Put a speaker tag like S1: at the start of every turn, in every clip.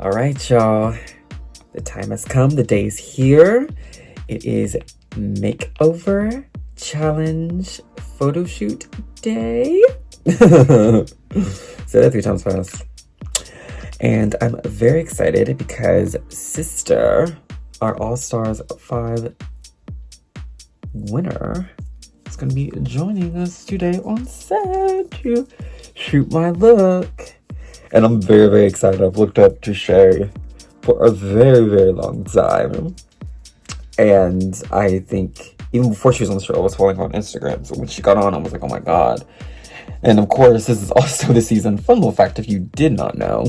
S1: All right, y'all. The time has come. The day is here. It is Makeover Challenge photo shoot day. Say that 3 times fast. And I'm very excited because Sister, our All-Stars 5 winner, is going to be joining us today on set to shoot my look. And I'm very, very excited. I've looked up to Shea for a very, very long time. And I think even before she was on the show, I was following her on Instagram. So when she got on, I was like, oh my God. And of course, this is also the season. Fun little fact, if you did not know,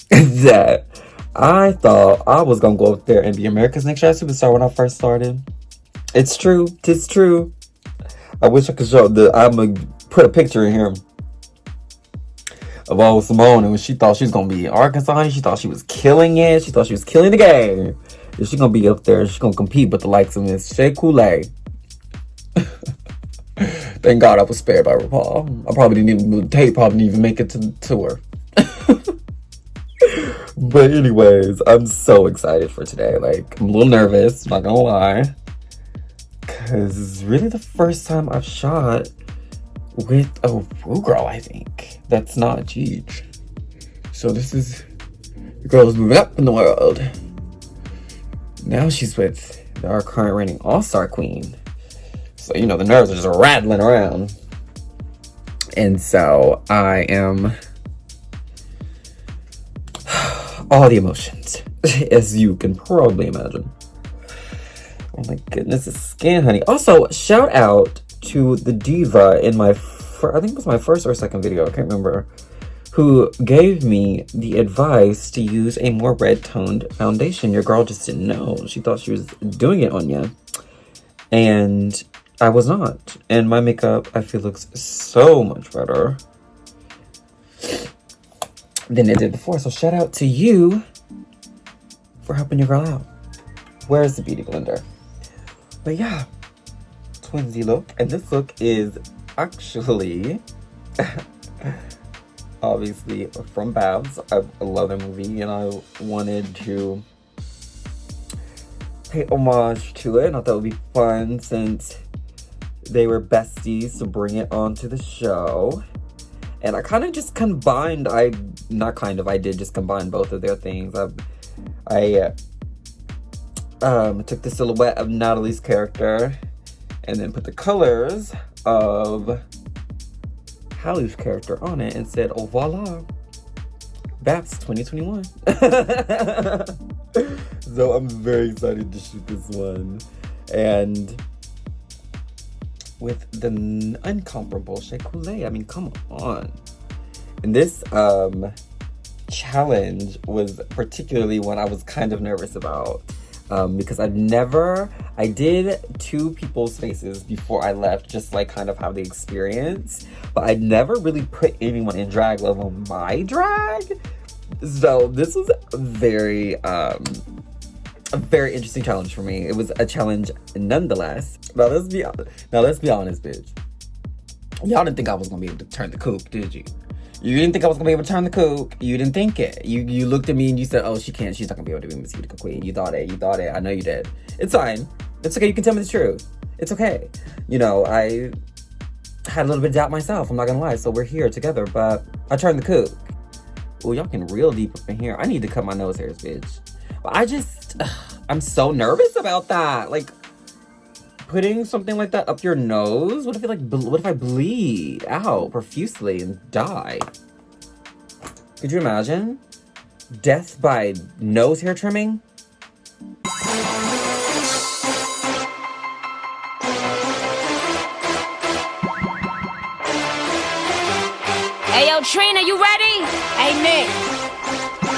S1: that I thought I was going to go up there and be America's Next Top Superstar when I first started. It's true. Tis true. I wish I could show I'm going to put a picture in here of old Symone, and when she thought she was going to be in Arkansas, she thought she was killing it. She thought she was killing the game. And she's going to be up there. She's going to compete with the likes of Miss Shea Coulee. Thank God I was spared by RuPaul. I probably didn't even, the tape probably didn't even make it to the tour. But anyways, I'm so excited for today. Like, I'm a little nervous, not gonna lie. Because it's really the first time I've shot with a Ru girl, I think. That's not Cheech. So this is, the girl is moving up in the world. Now she's with our current reigning All-Star Queen. So, you know, the nerves are just rattling around. And so I am all the emotions, as you can probably imagine. Oh my goodness, it's skin, honey. Also, shout out to the diva in my, I think it was my first or second video, I can't remember, who gave me the advice to use a more red-toned foundation. Your girl just didn't know. She thought she was doing it on you. And I was not. And my makeup, I feel, looks so much better than it did before. So shout out to you for helping your girl out. Where's the beauty blender? But yeah, twinsy look. And this look is actually obviously from Babs. I love the movie and I wanted to pay homage to it. And I thought it would be fun since they were besties to bring it onto the show. And I kind of just combined, I did just combine both of their things. I took the silhouette of Natalie's character and then put the colors of Hallie's character on it and said, oh, voila, Babs 2021. So I'm very excited to shoot this one. And with the incomparable Shea Coulee. I mean, come on. And this challenge was particularly one I was kind of nervous about. Because I did 2 people's faces before I left, just like kind of have the experience. But I'd never really put anyone in drag, let alone my drag. So this was a very interesting challenge for me. It was a challenge nonetheless. Now let's be honest, bitch. Y'all didn't think I was gonna be able to turn the coupe, did you? You didn't think I was gonna be able to turn the coupe. You didn't think it. You looked at me and you said, oh, she can't. She's not gonna be able to be Miss Utica Queen. You thought it. I know you did. It's fine. It's okay. You can tell me the truth. It's okay. You know, I had a little bit of doubt myself. I'm not gonna lie. So we're here together, but I turned the coupe. Oh, y'all can real deep up in here. I need to cut my nose hairs, bitch. But I'm so nervous about that. Like, putting something like that up your nose? What if I bleed out profusely and die? Could you imagine? Death by nose hair trimming?
S2: Hey, yo, Trina, you ready? Hey, Nick,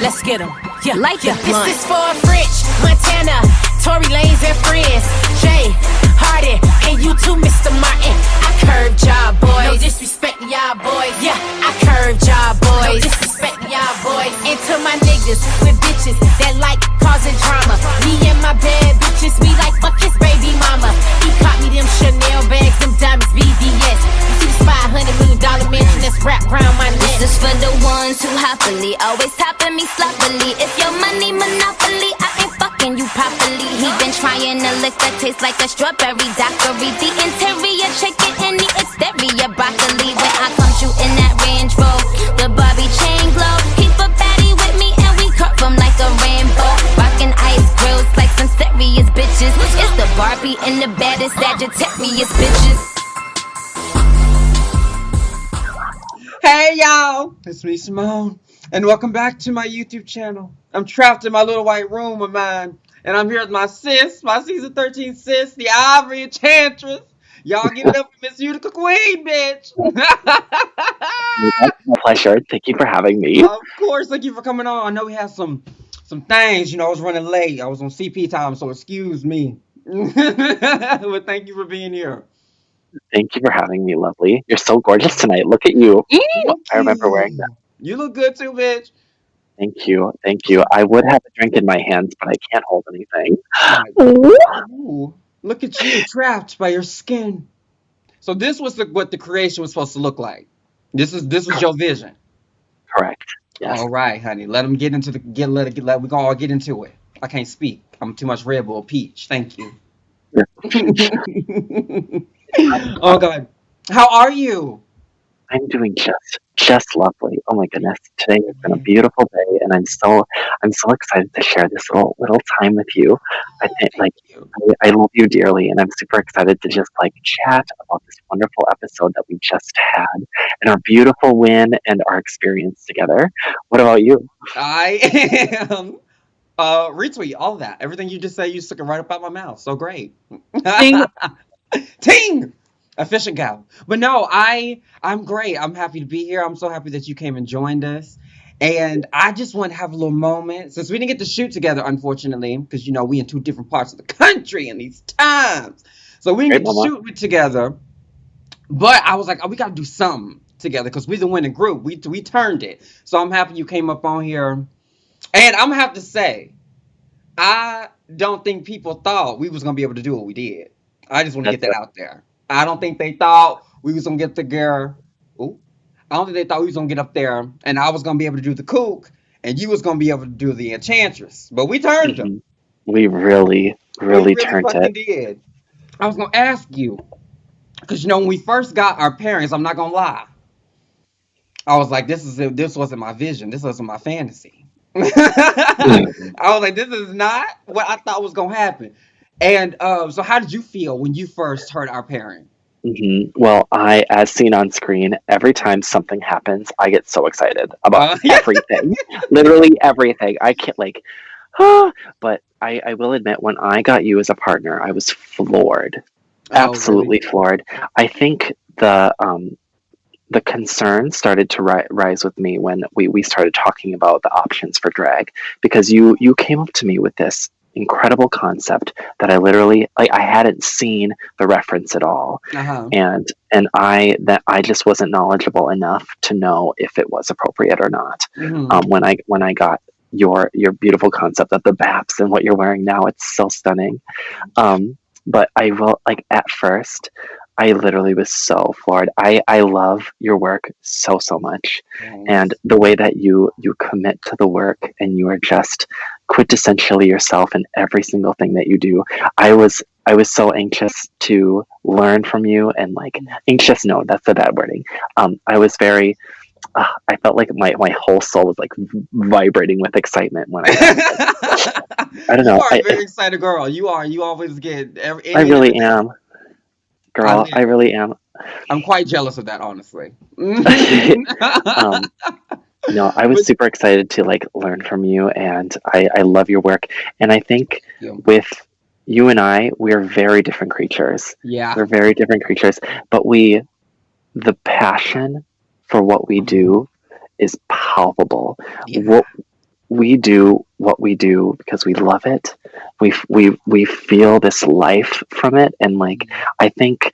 S2: let's get him. Yeah, like it. This is for Rich, Montana, Tory Lanez and friends. Jay, Harden, and you too, Mr. Martin. I curved y'all boys. No disrespect y'all boys. Yeah, I curved y'all boys. No disrespect y'all boys. And to my niggas with bitches that like causing drama. Me and my bad bitches, we like fuck his baby mama. He caught me them Chanel bags, them diamonds, BTS. You see this $500 million mansion that's wrapped around my neck. This is This for the ones who happily always tapping me sloppily. If your money monopoly, I ain't fucking you properly. He been trying to lick that tastes like a strawberry daiquiri. The interior chicken and the exterior broccoli. When I come you in that Range Rover, the Barbie chain glow. Keep a baddie with me and we curve them like a rainbow. Rockin' ice grills like some serious bitches. It's the Barbie and the baddest Sagittarius bitches.
S1: Hey y'all, it's me Symone, and welcome back to my YouTube channel. I'm trapped in my little white room of mine, and I'm here with my sis, my season 13 sis, the Ivory Enchantress. Y'all give it up for Miss Utica Queen, bitch.
S3: That's my pleasure. Thank you for having me.
S1: Of course, thank you for coming on. I know we have some things, I was running late. I was on CP time, so excuse me. But thank you for being here.
S3: Thank you for having me, lovely. You're so gorgeous tonight. Look at you.
S1: Thank
S3: I remember wearing that.
S1: You look good too, bitch.
S3: Thank you. Thank you. I would have a drink in my hands, but I can't hold anything.
S1: Ooh, look at you, trapped by your skin. So this was what the creation was supposed to look like. This was your vision.
S3: Correct. Yes.
S1: All right, honey. Let them get into we gonna all get into it. I can't speak. I'm too much Red Bull Peach. Thank you. Oh God, how are you?
S3: I'm doing just lovely. Oh my goodness. Today has been a beautiful day and I'm so excited to share this little time with you. I think
S1: Thank you.
S3: I love you dearly and I'm super excited to just like chat about this wonderful episode that we just had and our beautiful win and our experience together. What about you?
S1: I am retweet all of that. Everything you just said, you took it right up out my mouth. So great.
S3: Ding.
S1: Ting! Efficient gal. But no, I'm great. I'm happy to be here. I'm so happy that you came and joined us. And I just want to have a little moment since we didn't get to shoot together, unfortunately, because we in two different parts of the country in these times. So we didn't get to shoot together. But I was like, oh, we gotta do something together because we the winning group. We turned it. So I'm happy you came up on here. And I'm gonna have to say, I don't think people thought we was gonna be able to do what we did. I just want to get that out there. I don't think they thought we was gonna get the girl. Ooh. I don't think they thought we was gonna get up there and I was gonna be able to do the kook and you was gonna be able to do the enchantress. But we turned them.
S3: We really turned
S1: fucking
S3: it.
S1: did. I was gonna ask you, because when we first got our parents, I'm not gonna lie. I was like, this wasn't my vision. This wasn't my fantasy. I was like, this is not what I thought was gonna happen. And so how did you feel when you first heard our parent?
S3: Well, as seen on screen, every time something happens, I get so excited about everything. Literally everything. I can't but I will admit, when I got you as a partner, I was floored. Absolutely
S1: really?
S3: floored. I think the concern started to rise with me when we started talking about the options for drag, because you came up to me with this incredible concept that I literally I hadn't seen the reference at all. And I just wasn't knowledgeable enough to know if it was appropriate or not. When I got your beautiful concept of the BAPs and what you're wearing now, it's so stunning. But I will, at first I literally was so floored. I love your work so much. And the way that you commit to the work and you are just quintessentially yourself in every single thing that you do. I was so anxious to learn from you, and anxious, no, that's a bad wording. I was very I felt like my whole soul was vibrating with excitement when I don't know.
S1: You are a very excited girl. You always get
S3: I really am. Girl, I really am.
S1: I'm quite jealous of that, honestly.
S3: No, I was super excited to learn from you, and I love your work. And I think with you and we're very different creatures.
S1: Yeah.
S3: We're very different creatures, but the passion for what we do is palpable. Yeah. We do what we do because we love it. We feel this life from it, and I think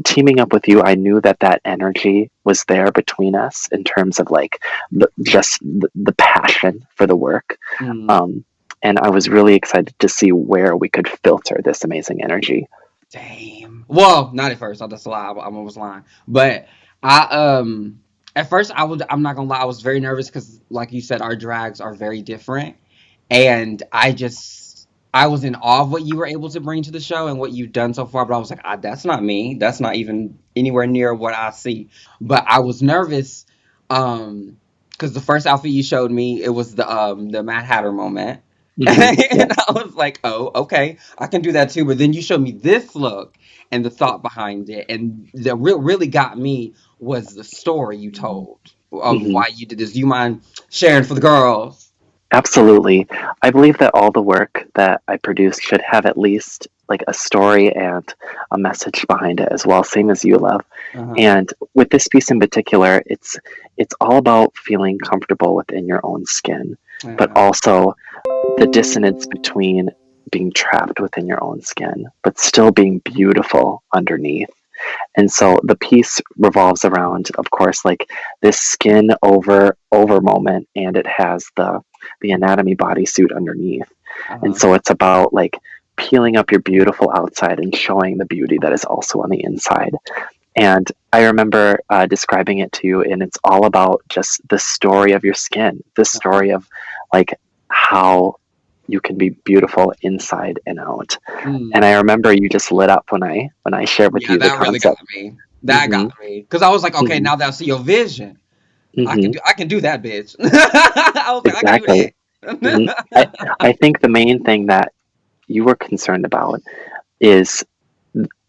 S3: teaming up with you, I knew that energy was there between us in terms of the passion for the work. And I was really excited to see where we could filter this amazing energy.
S1: Damn. Well, not at first. That's a lie. I'm almost lying. But I
S4: At first, I'm not gonna lie, I was very nervous because, like you said, our drags are very different, and I was in awe of what you were able to bring to the show and what you've done so far. But I was like, that's not me. That's not even anywhere near what I see. But I was nervous, because the first outfit you showed me, it was the Mad Hatter moment,
S3: Yeah.
S4: and I was like, oh, okay, I can do that too. But then you showed me this look and the thought behind it, and the really got me was the story you told of
S3: hmm
S4: why you did this. Do you mind sharing for the girls?
S3: Absolutely. I believe that all the work that I produce should have at least like a story and a message behind it as well, same as you love.
S4: Uh-huh.
S3: And with this piece in particular, it's all about feeling comfortable within your own skin, but
S4: Uh-huh.
S3: also the dissonance between being trapped within your own skin, but still being beautiful underneath. And so the piece revolves around, of course, like this skin over moment, and it has the anatomy bodysuit underneath. And
S4: Uh-huh.
S3: so it's about like peeling up your beautiful outside and showing the beauty that is also on the inside. And I remember describing it to you, and it's all about just the story of your skin, the
S4: Uh-huh.
S3: story of like how you can be beautiful inside and out. And I
S4: Mm.
S3: remember you just lit up when I shared with
S4: Yeah,
S3: you the
S4: that really got
S3: concept.
S4: me. That
S3: hmm
S4: got me. Because I was like, okay,
S3: hmm
S4: now that I see your vision,
S3: hmm
S4: I can do that, bitch. I was like, I can do
S3: Exactly. hmm I
S4: that.
S3: I think the main thing that you were concerned about is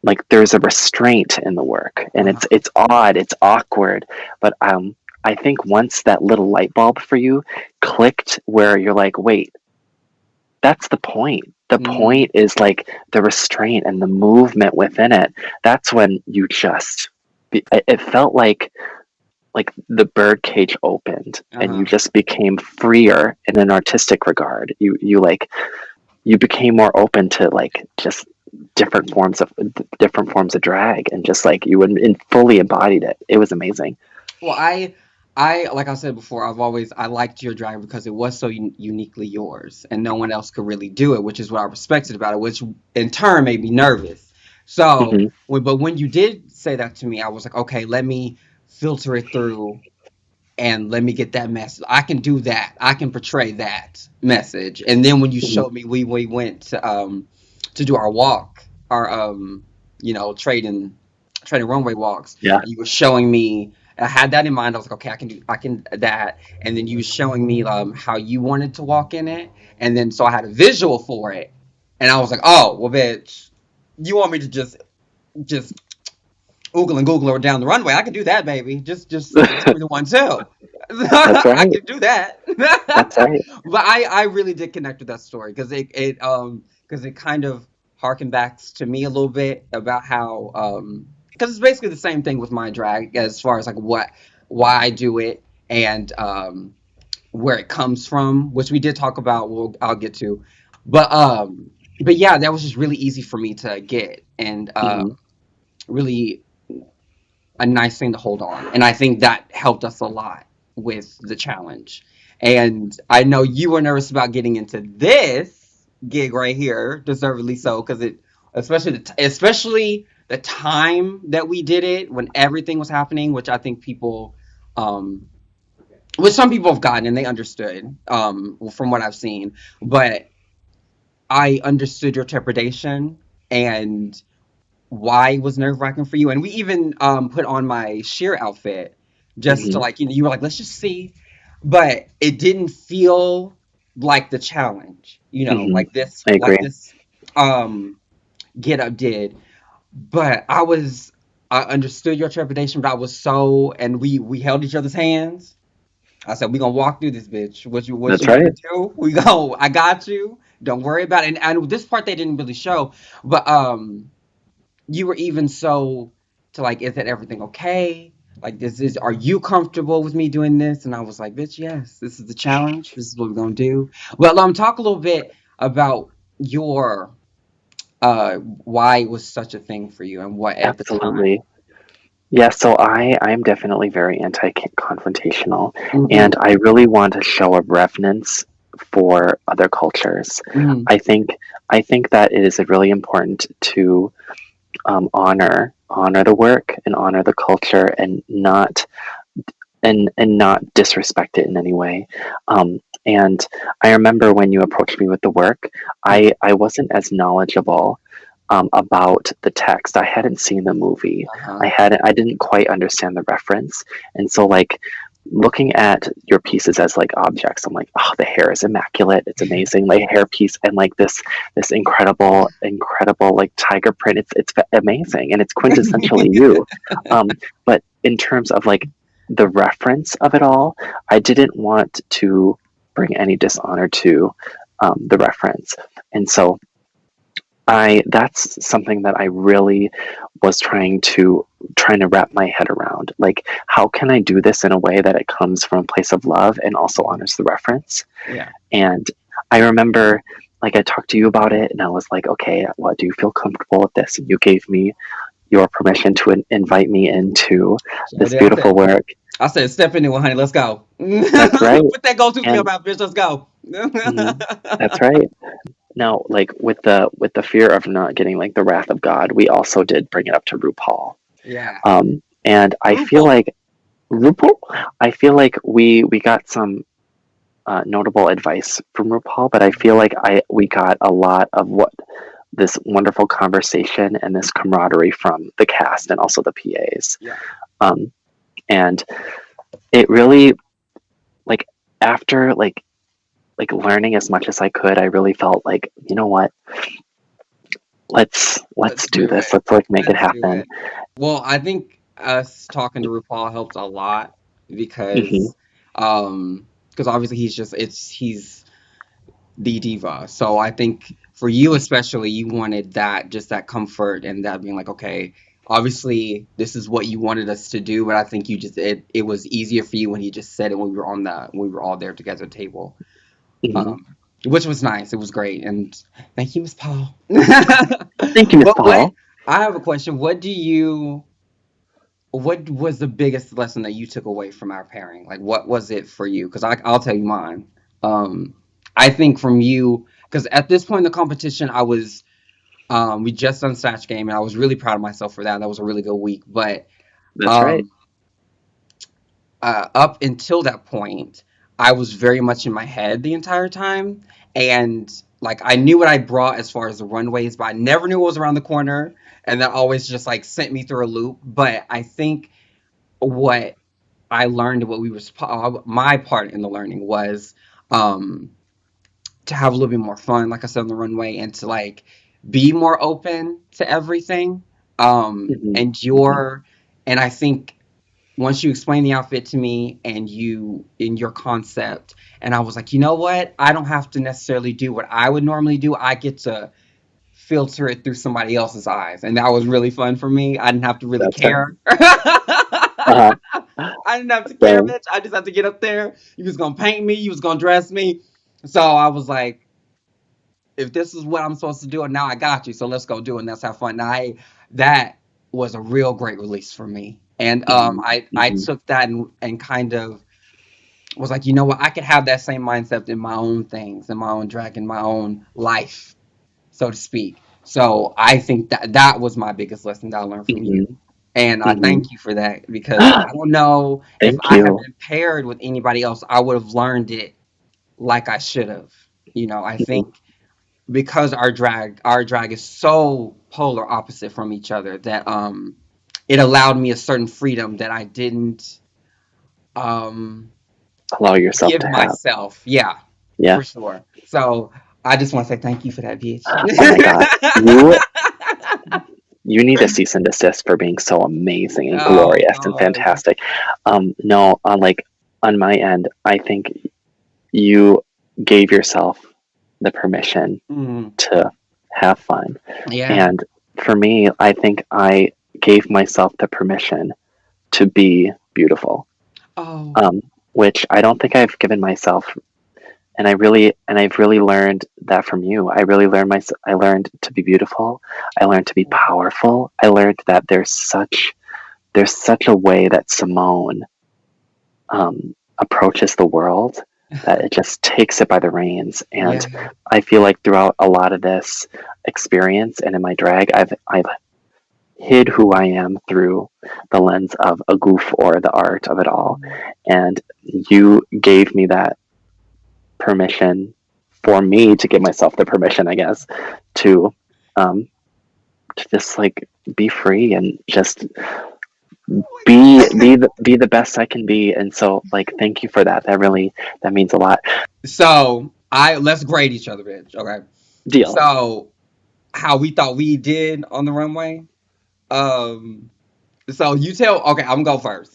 S3: like there's a restraint in the work, and
S4: Uh-huh.
S3: it's odd, it's awkward, but I think once that little light bulb for you clicked, where you're like, wait, that's the point. The
S4: Mm.
S3: point is like the restraint and the movement within it. That's when you just it felt like the birdcage opened and you
S4: Uh-huh.
S3: just became freer in an artistic regard. You became more open to like just different forms of drag, and just like fully embodied it. It was amazing.
S4: Well, like I said before, I liked your drag because it was so uniquely yours, and no one else could really do it, which is what I respected about it, which in turn made me nervous. So,
S3: hmm
S4: but when you did say that to me, I was like, okay, let me filter it through and let me get that message. I can do that. I can portray that message. And then when you
S3: hmm
S4: showed me, we went to do our walk, our trading runway walks,
S3: Yeah.
S4: and you were showing me. I had that in mind. I was like, okay, I can that. And then you were showing me how you wanted to walk in it, and then so I had a visual for it, and I was like, oh well, bitch, you want me to just Oogle and Google or down the runway. I can do that, baby. Just give me the one too.
S3: That's
S4: I
S3: right.
S4: can do that.
S3: That's right.
S4: But I really did connect with that story because it kind of harkened back to me a little bit about how because it's basically the same thing with my drag as far as like why I do it and where it comes from, which we did talk about. I'll get to, but yeah, that was just really easy for me to get and
S3: hmm
S4: really a nice thing to hold on. And I think that helped us a lot with the challenge. And I know you were nervous about getting into this gig right here, deservedly so, because especially the time that we did it when everything was happening, which I think um, which some people have gotten and they understood, from what I've seen. But I understood your trepidation and why it was nerve wracking for you. And we even put on my sheer outfit just to
S3: hmm
S4: like, you were like, let's just see. But it didn't feel like the challenge,
S3: hmm
S4: like this,
S3: I agree.
S4: um get up did. But I understood your trepidation, but I was so and we held each other's hands. I said, we gonna walk through this bitch. What
S3: That's
S4: you want
S3: right.
S4: to do? We go, I got you. Don't worry about it. And this part they didn't really show, but you were even so to like, is that everything okay? Like, are you comfortable with me doing this? And I was like, bitch, yes, this is the challenge. This is what we're gonna do. Well, talk a little bit about your why it was such a thing for you and what at the time.
S3: Absolutely. Yeah, so I'm definitely very anti-confrontational,
S4: Mm-hmm.
S3: and I really want to show a reverence for other cultures.
S4: Mm-hmm.
S3: I think I think that it is really important to honor the work and honor the culture, and not and not disrespect it in any way. And I remember when you approached me with the work, I wasn't as knowledgeable about the text. I hadn't seen the movie.
S4: Uh-huh.
S3: I didn't quite understand the reference, and so like looking at your pieces as like objects, I'm like, oh, the hair is immaculate. It's amazing, like hair piece, and like this incredible like tiger print. It's amazing, and it's quintessentially you. But in terms of like the reference of it all, I didn't want to bring any dishonor to the reference, and so that's something that I really was trying to wrap my head around. Like, how can I do this in a way that it comes from a place of love and also honors the reference?
S4: Yeah.
S3: And I remember, like, I talked to you about it, and I was like, okay, well, do you feel comfortable with this? And you gave me your permission to invite me into this beautiful work.
S4: I said, step into it, honey. Let's go.
S3: That's right.
S4: Put that go-to
S3: And
S4: film out, bitch. Let's go.
S3: that's right. Now, like with the fear of not getting like the wrath of God, we also did bring it up to RuPaul.
S4: Yeah.
S3: And I feel like RuPaul. I feel like we got some notable advice from RuPaul, but I feel like we got a lot of what this wonderful conversation and this camaraderie from the cast and also the PAs.
S4: Yeah.
S3: And it really, like, after like learning as much as I could, I really felt like, you know what, let's do this. Let's like make it happen.
S4: Well, I think us talking to RuPaul helped a lot because obviously he's the diva. So I think for you especially, you wanted that comfort and that being like, okay, obviously this is what you wanted us to do, but I think it was easier for you when he just said it when we were all there together at the table. Which was nice. It was great. And thank you, Miss Paul.
S3: Thank you, Miss Paul.
S4: I have a question. What was the biggest lesson that you took away from our pairing? Like, what was it for you? Because I'll tell you mine. I think from you, because at this point in the competition, I was, we just done Snatch Game, and I was really proud of myself for that. That was a really good week. But
S3: that's right.
S4: Up until that point, I was very much in my head the entire time. And like, I knew what I brought as far as the runways, but I never knew what was around the corner. And that always just like sent me through a loop. But I think what I learned, my part in the learning was to have a little bit more fun, like I said, on the runway, and to like be more open to everything. And I think once you explained the outfit to me and in your concept, and I was like, you know what? I don't have to necessarily do what I would normally do. I get to filter it through somebody else's eyes. And that was really fun for me. I didn't have to really care. I didn't have to care, bitch. I just had to get up there. You was going to paint me. You was going to dress me. So I was like, if this is what I'm supposed to do, and now I got you. So let's go do it. And let's have fun. That was a real great release for me. And I took that and kind of was like, you know what? I could have that same mindset in my own things, in my own drag, in my own life, so to speak. So I think that was my biggest lesson that I learned from you. And I thank you for that, because I don't know if I had been paired with anybody else, I would have learned it like I should have. You know, I think because our drag is so polar opposite from each other that it allowed me a certain freedom that I didn't
S3: allow yourself
S4: give
S3: to
S4: myself.
S3: Yeah,
S4: for sure. So I just want to say thank you for that, bitch.
S3: Oh my God, you need a cease and desist for being so amazing and glorious and fantastic. Like on my end, I think you gave yourself the permission to have fun.
S4: Yeah.
S3: And for me, I think I gave myself the permission to be beautiful. Which I don't think I've given myself, and I've really learned that from you. I learned to be beautiful. I learned to be powerful. I learned that there's such a way that Symone approaches the world, that it just takes it by the reins. And I feel like throughout a lot of this experience and in my drag, I've hid who I am through the lens of a goof or the art of it all. And you gave me that permission for me to give myself the permission, I guess, to um to just like be free and just be the best I can be. And so like thank you for that. That means a lot.
S4: So let's grade each other, bitch. Okay.
S3: Deal.
S4: So how we thought we did on the runway. Um. So you tell. Okay, I'm gonna go first.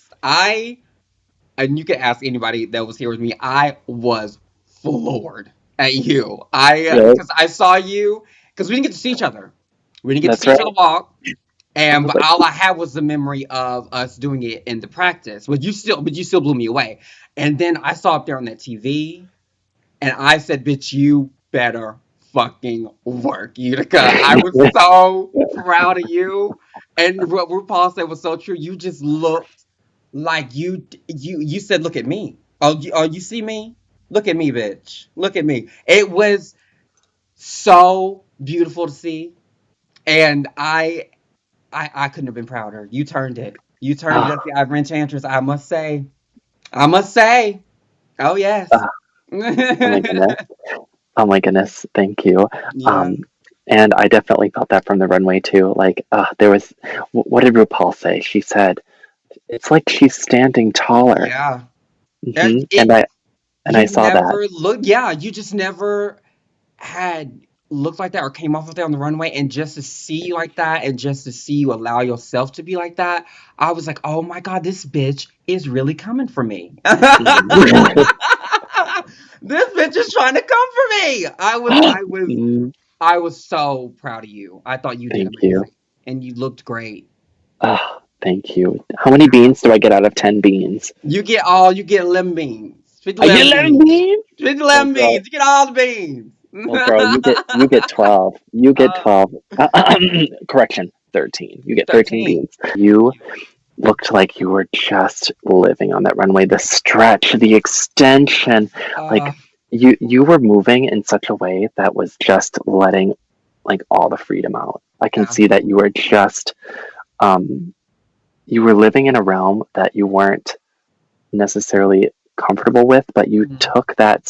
S4: And you can ask anybody that was here with me. I was floored at you.
S3: Really?
S4: Because I saw you because we didn't get to see each other. We didn't get to
S3: That's
S4: see each
S3: right.
S4: other walk.
S3: I
S4: And
S3: was
S4: but
S3: like,
S4: all I had was the memory of us doing it in the practice. But you still blew me away. And then I saw up there on that TV, and I said, "Bitch, you better fucking work, Utica." I was so proud of you. And what RuPaul said was so true. You just looked like you said, "Look at me. Oh, you see me? Look at me, bitch. Look at me." It was so beautiful to see, and I couldn't have been prouder. You turned it. You turned it
S3: oh,
S4: at the Ivory Enchantress. I must say. I must say. Oh yes.
S3: oh my goodness. Oh my goodness. Thank you.
S4: Yeah.
S3: Um, and I definitely felt that from the runway too. Like, there was, what did RuPaul say? She said, it's like she's standing taller.
S4: Yeah.
S3: Hmm.
S4: It
S3: And I saw that.
S4: you just never had looked like that or came off of there on the runway, and just to see you like that and just to see you allow yourself to be like that, I was like, oh my God, this bitch is really coming for me.
S3: Mhm.
S4: This bitch is trying to come for me.
S3: Mm,
S4: I was so proud of you. I thought you did
S3: thank you.
S4: amazing and you looked great.
S3: Oh, thank you. How many beans do I get out of 10 beans?
S4: You get 11 beans. 50
S3: I get
S4: 11
S3: 11
S4: beans.
S3: beans?
S4: 50
S3: Well,
S4: 11
S3: girl,
S4: beans. You get all the beans.
S3: well, girl, you get 12. You get
S4: uh,
S3: 12. Correction, 13. You get 13
S4: 13.
S3: beans. You looked like you were just living on that runway. The stretch, the extension,
S4: Uh,
S3: like you were moving in such a way that was just letting like all the freedom out. I can
S4: yeah.
S3: see that you were just um you were living in a realm that you weren't necessarily comfortable with, but you
S4: Mhm.
S3: took that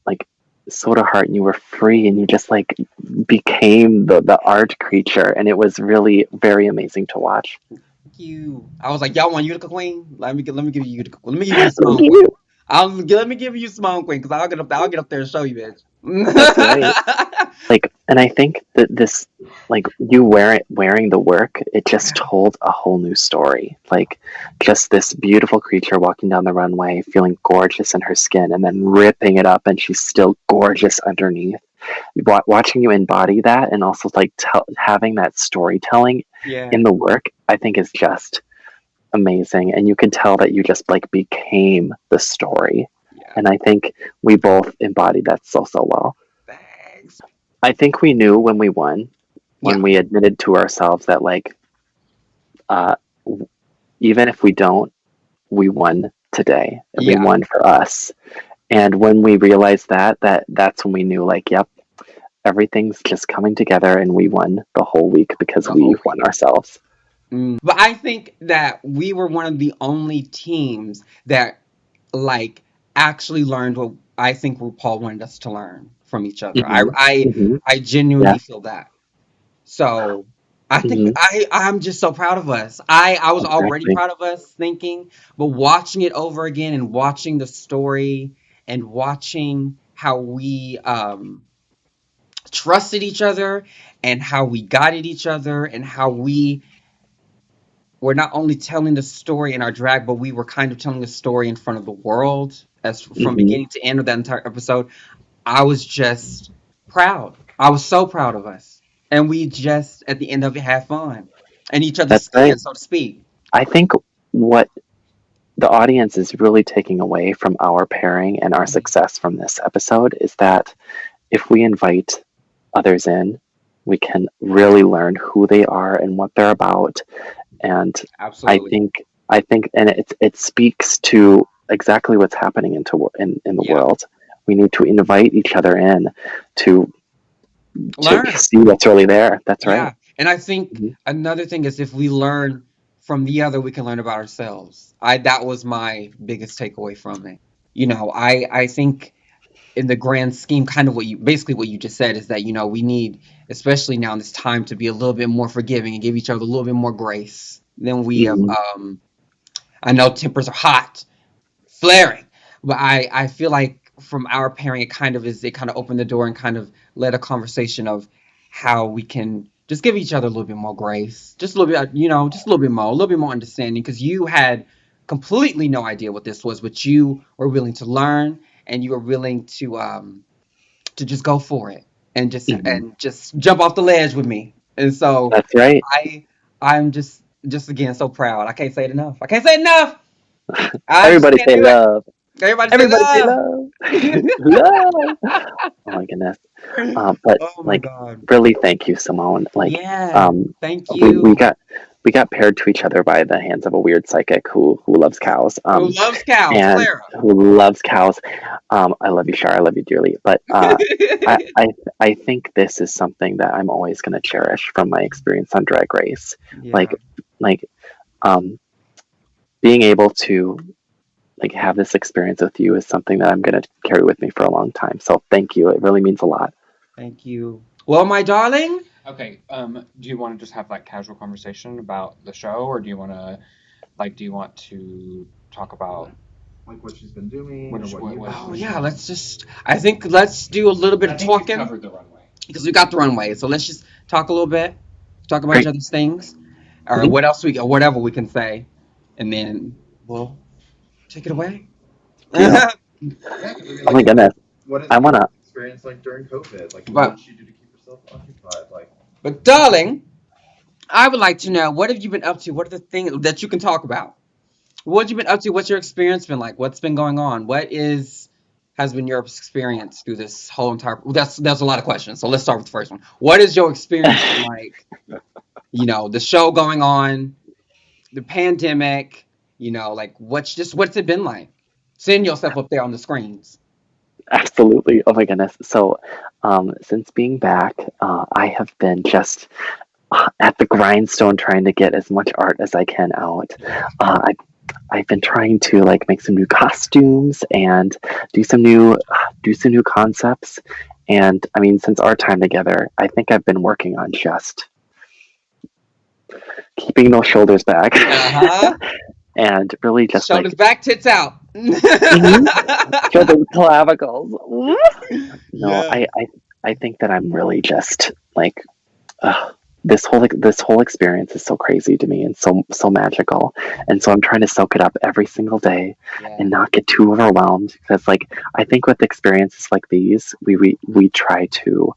S3: like so to heart, and you were free, and you just like became the art creature, and it was really very amazing to watch.
S4: Thank you. I was like, y'all want Utica Queen? Let me give you Utica. Let me give you Symone Queen. Let me give you Symone Queen because I'll get up there and show you, bitch.
S3: That's right. Like, and I think that this, like, you wearing the work, it just told a whole new story. Like, just this beautiful creature walking down the runway, feeling gorgeous in her skin, and then ripping it up, and she's still gorgeous underneath. Watching you embody that, and also like having that storytelling
S4: Yeah.
S3: in the work, I think is just amazing. And you can tell that you just like became the story.
S4: Yeah.
S3: And I think we both embodied that so well.
S4: Thanks.
S3: I think we knew when we won,
S4: Yeah.
S3: when we admitted to ourselves that like uh, even if we don't, we won today. We
S4: Yeah.
S3: won for us. And when we realized that's when we knew like, yep, everything's just coming together, and we won the whole week because
S4: The
S3: we
S4: whole
S3: won
S4: week.
S3: ourselves.
S4: But I think that we were one of the only teams that like actually learned what I think RuPaul wanted us to learn from each other.
S3: Hmm. Hmm.
S4: I
S3: Yeah.
S4: genuinely feel that. So I think
S3: Hmm.
S4: I'm just so proud of us. I was already
S3: Exactly.
S4: proud of us thinking, but watching it over again and watching the story and watching how we trusted each other and how we guided each other and how we were not only telling the story in our drag, but we were kind of telling the story in front of the world as from
S3: Hmm.
S4: beginning to end of that entire episode. I was just proud. I was so proud of us. And we just, at the end of it, had fun. And each other's
S3: That's right.
S4: skin, so to speak.
S3: I think what the audience is really taking away from our pairing and our
S4: Mhm.
S3: success from this episode is that if we invite others in, we can really learn who they are and what they're about. And I
S4: Absolutely.
S3: think and it speaks to exactly what's happening in the
S4: Yeah.
S3: world. We need to invite each other in to
S4: Learn.
S3: see what's really there. That's
S4: Yeah.
S3: right.
S4: And I think
S3: Mhm.
S4: another thing is if we learn from the other, we can learn about ourselves. That was my biggest takeaway from it. I think in the grand scheme, kind of what you just said is that, we need, especially now in this time, to be a little bit more forgiving and give each other a little bit more grace than we have.
S3: Mhm.
S4: I know tempers are hot, flaring. But I feel like from our pairing, it kind of opened the door and kind of led a conversation of how we can just give each other a little bit more grace, just a little bit, just a little bit more understanding, because you had completely no idea what this was, but you were willing to learn and you were willing to just go for it and
S3: Mhm.
S4: just jump off the ledge with me. And so
S3: That's right.
S4: I I'm just again so proud. I can't say it enough. I can't say it enough. I just
S3: Everybody
S4: can't
S3: say
S4: do it.
S3: love.
S4: Everybody say
S3: Everybody say
S4: love.
S3: love. Love. Oh my goodness. But
S4: Oh my
S3: like,
S4: God.
S3: really, thank you, Simone. Like,
S4: Yeah.
S3: um,
S4: Thank
S3: we
S4: you.
S3: got paired to each other by the hands of a weird psychic who loves cows.
S4: Who loves cows?
S3: And
S4: Clara.
S3: who loves cows. I love you, Shar. I love you dearly. But I I I think this is something that I'm always going to cherish from my experience on Drag Race. Like
S4: Yeah.
S3: like um, being able to like have this experience with you is something that I'm going to carry with me for a long time. So thank you. It really means a lot.
S4: Thank you. Well, my darling.
S5: Okay, do you want to just have like casual conversation about the show, or do you want to talk about
S1: Like what she's been doing or
S5: which
S1: what
S5: what
S1: you've
S5: what?
S1: been
S4: Oh
S1: doing.
S4: yeah, I think let's do a little bit
S5: I
S4: of
S5: think we've
S4: talking
S5: covered the runway.
S4: because we got the runway. So let's just talk a little bit, talk about each
S3: Great.
S4: other's things, or
S3: Mhm.
S4: or whatever we can say, and then we'll take it away.
S3: Deal.
S1: Yeah, because I mean,
S3: Oh
S1: like
S3: my
S1: you said,
S3: goodness.
S1: what is
S3: I want
S1: your
S3: to.
S1: experience like during COVID? Like, what
S4: but
S1: did you do to keep yourself occupied? Like,
S4: but darling, I would like to know, what have you been up to? What are the things that you can talk about? What have you been up to? What's your experience been like? What's been going on? What is has been your experience through this whole entire? That's a lot of questions. So let's start with the first one. What is your experience been like? The show going on, the pandemic. Like what's it been like? Seeing yourself up there on the screens.
S3: Absolutely. Oh my goodness. So, since being back, I have been just at the grindstone trying to get as much art as I can out.
S4: Yeah.
S3: I've been trying to like make some new costumes and do some new concepts. And I mean, since our time together, I think I've been working on just keeping those shoulders back
S4: Uh huh.
S3: and really just
S4: Shoulders
S3: like
S4: back, tits out.
S3: mhm, show those clavicles. No,
S4: Yes.
S3: I think that I'm really just like this whole experience is so crazy to me and so magical, and so I'm trying to soak it up every single day
S4: Yeah.
S3: and not get too overwhelmed because like I think with experiences like these we try to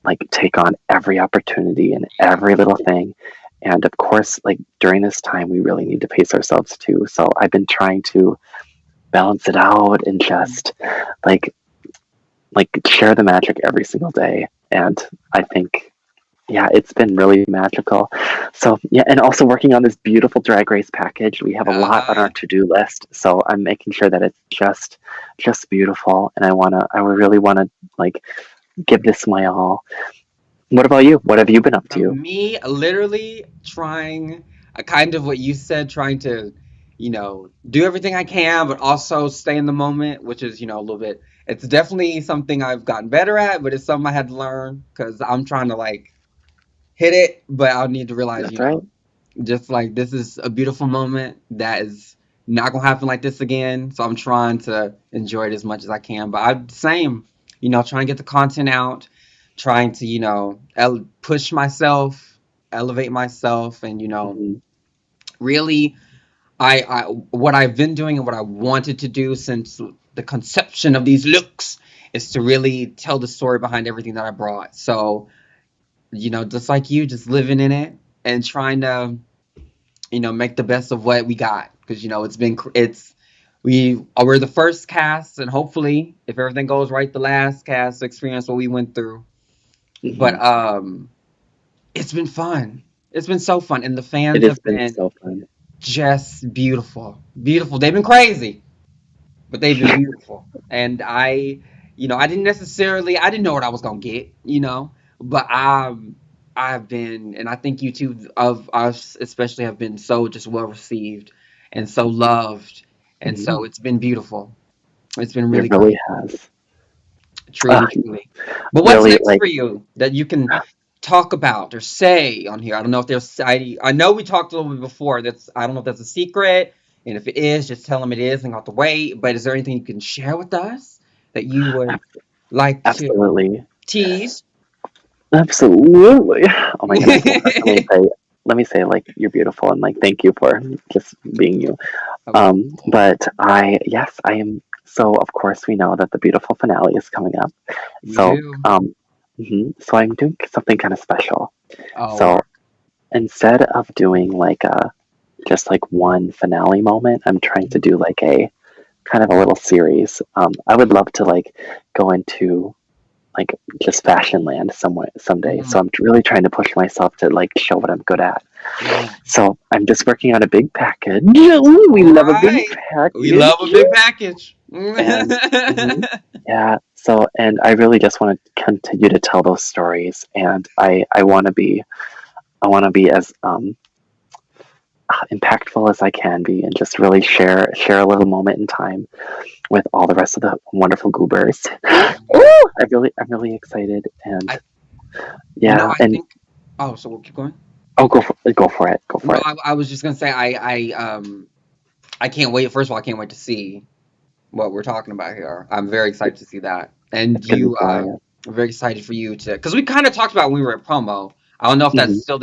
S3: like take on every opportunity and
S4: Yeah.
S3: every little thing, and of course like during this time we really need to pace ourselves too, so I've been trying to balance it out and just like share the magic every single day, and I think yeah, it's been really magical. So yeah, and also working on this beautiful drag race package. We have a
S4: Uh
S3: lot on our
S4: huh.
S3: to-do list. So I'm making sure that it's just beautiful. And I really wanna like give this my all. What about you? What have you been up to?
S4: Me, literally trying, kind of what you said, trying to, do everything I can, but also stay in the moment, which is, a little bit. It's definitely something I've gotten better at, but it's something I had to learn because I'm trying to like hit it, but I'll need to realize,
S3: That's right.
S4: just like this is a beautiful moment that is not gonna happen like this again. So I'm trying to enjoy it as much as I can. But I'm same, trying to get the content out, trying to, push myself, elevate myself, and
S3: Mhm.
S4: really, I what I've been doing and what I wanted to do since the conception of these looks is to really tell the story behind everything that I brought. So, just like you, just living in it and trying to make the best of what we got because we're the first cast, and hopefully, if everything goes right, the last cast to experience what we went through. But
S3: Mhm.
S4: it's been fun. It's been so fun, and the
S3: It
S4: fans
S3: has
S4: have
S3: been
S4: been
S3: so fun.
S4: just beautiful, beautiful. They've been crazy, but they've been beautiful. And I didn't know what I was gonna get, but I've been, and I think you two of us especially have been so just well received and so loved, and so
S3: Mhm.
S4: it's been beautiful. It's been
S3: It
S4: really
S3: really
S4: great,
S3: has.
S4: truly, truly. But what's
S3: Really,
S4: next
S3: like,
S4: for you that you can talk about or say on here? I don't know if there's, I know we talked a little bit before. I don't know if that's a secret, and if it is, just tell them it is and not to wait. But is there anything you can share with us that you would like to
S3: absolutely.
S4: tease?
S3: Absolutely. Oh my goodness. Well, first let me say, like, you're beautiful and like, thank you for just being you.
S4: Okay.
S3: But yes, I am. So, of course, we know that the beautiful finale is coming up.
S4: We
S3: So,
S4: do.
S3: so I'm doing something kind of special.
S4: Oh,
S3: So, instead of doing like just like one finale moment, I'm trying to do like a kind of a little series. I would love to like go into like just fashion land somewhere someday. So
S4: mm,
S3: I'm really trying to push myself to like show what I'm good at.
S4: yeah.
S3: So I'm just working on a big package. Ooh, we
S4: All
S3: love a big
S4: right. We love a
S3: package.
S4: big package.
S3: And yeah, so and I really just want to continue to tell those stories, and I want to be as impactful as I can be, and just really share a little moment in time with all the rest of the wonderful goobers.
S4: Yeah.
S3: Ooh, I'm really excited, and
S4: I,
S3: yeah,
S4: I
S3: and
S4: think. Oh, so we'll keep going.
S3: oh, go for
S4: No,
S3: it.
S4: I was just gonna say I can't wait. First of all, I can't wait to see what we're talking about here. I'm very excited to see that, and
S3: It's gonna be
S4: you,
S3: glorious.
S4: I'm very excited for you to, because we kind of talked about when we were at promo. I don't know if that's
S3: Hmm.
S4: still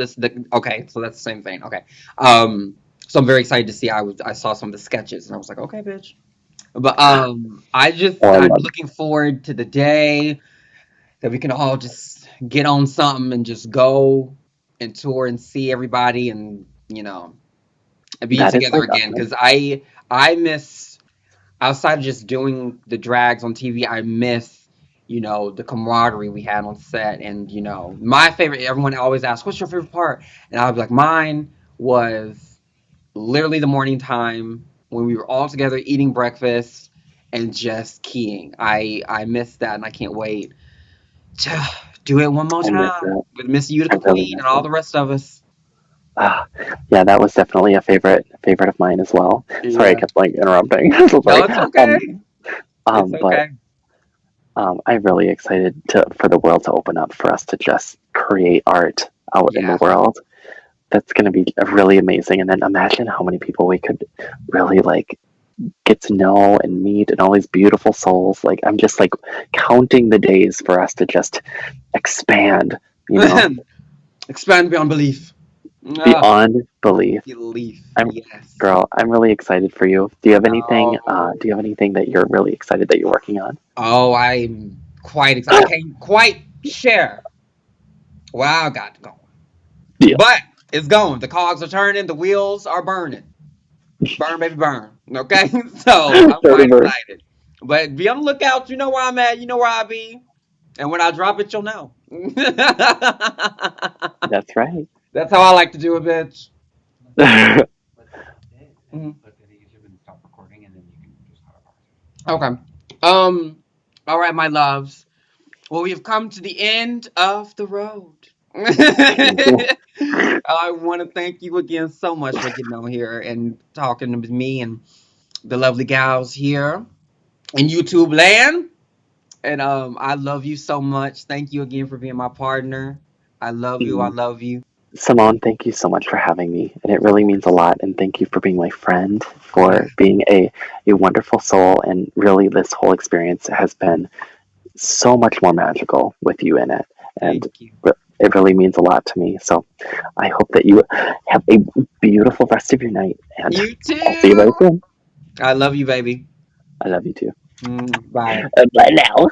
S4: okay, so that's the same thing. Okay, so I'm very excited to see. I saw some of the sketches, and I was like, okay, bitch. But
S3: Oh, I
S4: I'm
S3: love
S4: looking forward to the day that we can all just get on something and just go and tour and see everybody and be
S3: that. Is
S4: together
S3: like
S4: again because I miss, outside of just doing the drags on TV, I miss the camaraderie we had on set. And my favorite, everyone always asks what's your favorite part, and I'll be like, mine was literally the morning time when we were all together eating breakfast and just keying. I miss that, and I can't wait to do it one more
S3: I miss
S4: time
S3: it.
S4: with Miss
S3: I
S4: Utica
S3: really
S4: Queen
S3: miss
S4: and all
S3: it.
S4: the rest of us.
S3: Ah, yeah, that was definitely a favorite of mine as well. Sorry, I
S4: Yeah.
S3: kept like interrupting. I'm so
S4: No,
S3: sorry.
S4: it's okay. It's
S3: But
S4: okay.
S3: I'm really excited for the world to open up for us to just create art out in the
S4: Yeah.
S3: world. That's going to be really amazing. And then imagine how many people we could really like get to know and meet, and all these beautiful souls. Like I'm just like counting the days for us to just expand, you know,
S4: Expand beyond belief. Ah,
S3: beyond belief.
S4: belief.
S3: I'm
S4: Yes.
S3: girl, I'm really excited for you. Do you have anything
S4: Oh.
S3: do you have anything that you're really excited that you're working on?
S4: Oh, I'm quite excited. I can't quite share what I got going.
S3: Deal.
S4: But it's going. The cogs are turning, the wheels are burning. Burn, baby, burn. Okay? So I'm quite
S3: Further.
S4: excited. But be on the lookout. You know where I'm at. You know where I be. And when I drop it, you'll know.
S3: That's right.
S4: That's how I like to do it, bitch. Mhm. Okay. Um. All right, my loves. Well, we have come to the end of the road. I want to thank you again so much for getting on here and talking with me and the lovely gals here in YouTube land. And I love you so much. Thank you again for being my partner. I love you. I love you.
S3: Simone, thank you so much for having me. And it
S4: Of
S3: really means a
S4: course.
S3: lot. And thank you for being my friend,
S4: Yeah.
S3: for being a wonderful soul. And really, this whole experience has been so much more magical with you in it. And
S4: Thank you.
S3: it really means a lot to me. So I hope that you have a beautiful rest of your night. And
S4: You
S3: I'll see you
S4: too.
S3: very soon.
S4: I love you, baby.
S3: I love you too.
S4: Bye.
S3: Bye now.